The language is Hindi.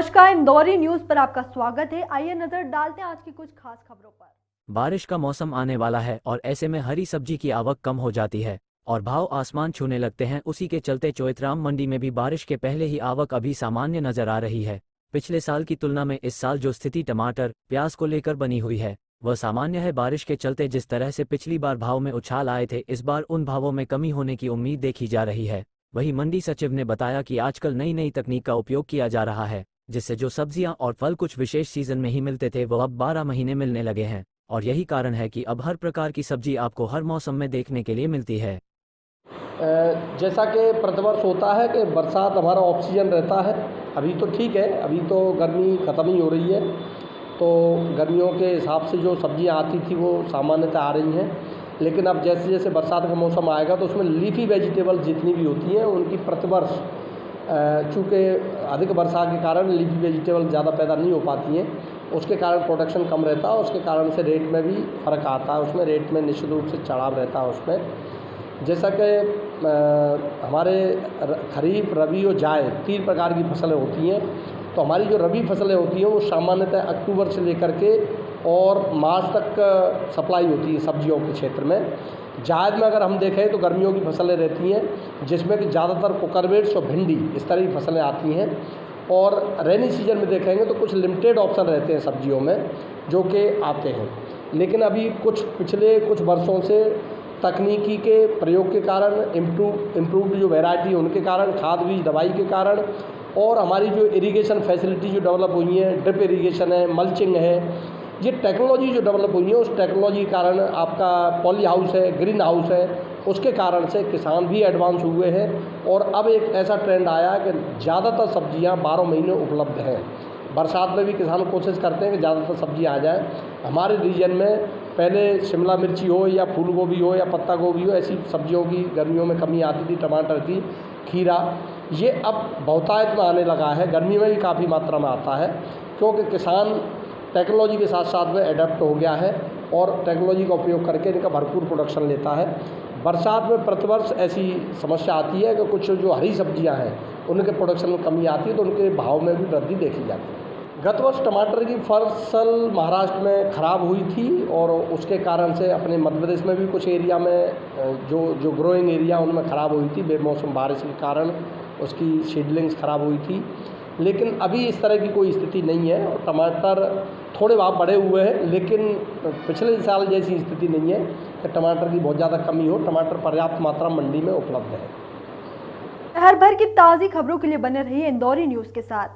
नमस्कार, इंदौरी न्यूज पर आपका स्वागत है। आइए नजर डालते हैं आज की कुछ खास खबरों पर। बारिश का मौसम आने वाला है और ऐसे में हरी सब्जी की आवक कम हो जाती है और भाव आसमान छूने लगते हैं। उसी के चलते चोइथराम मंडी में भी बारिश के पहले ही आवक अभी सामान्य नजर आ रही है। पिछले साल की तुलना में इस साल जो स्थिति टमाटर प्याज को लेकर बनी हुई है वह सामान्य है। बारिश के चलते जिस तरह से पिछली बार भाव में उछाल आए थे, इस बार उन भावों में कमी होने की उम्मीद देखी जा रही है। वहीं मंडी सचिव ने बताया कि आजकल नई नई तकनीक का उपयोग किया जा रहा है, जिससे जो सब्जियां और फल कुछ विशेष सीजन में ही मिलते थे वो अब 12 महीने मिलने लगे हैं और यही कारण है कि अब हर प्रकार की सब्जी आपको हर मौसम में देखने के लिए मिलती है। जैसा कि प्रतिवर्ष होता है कि बरसात हमारा ऑक्सीजन रहता है। अभी तो ठीक है, अभी तो गर्मी ख़त्म ही हो रही है, तो गर्मियों के हिसाब से जो सब्जियां आती थी वो सामान्यतः आ रही हैं। लेकिन अब जैसे जैसे बरसात का मौसम आएगा तो उसमें लीफी वेजिटेबल जितनी भी होती हैं उनकी प्रतिवर्ष चूँकि अधिक वर्षा के कारण लीफी वेजिटेबल ज़्यादा पैदा नहीं हो पाती हैं, उसके कारण प्रोडक्शन कम रहता है। उसके कारण से रेट में भी फ़र्क आता है, उसमें रेट में निश्चित रूप से चढ़ाव रहता है उसमें। जैसा कि हमारे खरीफ, रबी और जायद 3 प्रकार की फसलें होती हैं, तो हमारी जो रबी फसलें होती हैं वो सामान्यतः अक्टूबर से लेकर के और मार्च तक सप्लाई होती है सब्जियों के क्षेत्र में। जायद में अगर हम देखें तो गर्मियों की फसलें रहती हैं, जिसमें कि ज़्यादातर कुकरवेट्स और भिंडी इस तरह की फसलें आती हैं। और रेनी सीजन में देखेंगे तो कुछ लिमिटेड ऑप्शन रहते हैं सब्जियों में जो कि आते हैं। लेकिन अभी पिछले कुछ वर्षों से तकनीकी के प्रयोग के कारण, इम्प्रूव्ड जो वैरायटी है उनके कारण, खाद बीज दवाई के कारण और हमारी जो इरिगेशन फैसिलिटी जो डेवलप हुई है, ड्रिप इरिगेशन है, मल्चिंग है, ये टेक्नोलॉजी जो डेवलप हुई है उस टेक्नोलॉजी के कारण आपका पॉली हाउस है, ग्रीन हाउस है, उसके कारण से किसान भी एडवांस हुए हैं। और अब एक ऐसा ट्रेंड आया कि ज़्यादातर सब्जियां 12 महीने उपलब्ध हैं। बरसात में भी किसान कोशिश करते हैं कि ज़्यादातर सब्जी आ जाए। हमारे रीजन में पहले शिमला मिर्ची हो या फूल गोभी हो या पत्ता गोभी हो, ऐसी सब्जियों की गर्मियों में कमी आती थी, टमाटर की, खीरा, ये अब बहुतायत में आने लगा है। गर्मी में भी काफ़ी मात्रा में आता है क्योंकि किसान टेक्नोलॉजी के साथ साथ में एडप्ट हो गया है और टेक्नोलॉजी का उपयोग करके इनका भरपूर प्रोडक्शन लेता है। बरसात में प्रतिवर्ष ऐसी समस्या आती है कि कुछ जो हरी सब्जियां हैं उनके प्रोडक्शन में कमी आती है, तो उनके भाव में भी वृद्धि देखी जाती है। गत वर्ष टमाटर की फसल महाराष्ट्र में ख़राब हुई थी और उसके कारण से अपने मध्य प्रदेश में भी कुछ एरिया में जो ग्रोइंग एरिया उनमें ख़राब हुई थी। बेमौसम बारिश के कारण उसकी सीडलिंग्स ख़राब हुई थी। लेकिन अभी इस तरह की कोई स्थिति नहीं है और टमाटर थोड़े भाव बढ़े हुए हैं, लेकिन पिछले साल जैसी स्थिति नहीं है कि टमाटर की बहुत ज़्यादा कमी हो। टमाटर पर्याप्त मात्रा मंडी में उपलब्ध है। शहर भर की ताज़ी खबरों के लिए बने रहिए इंदौरी न्यूज़ के साथ।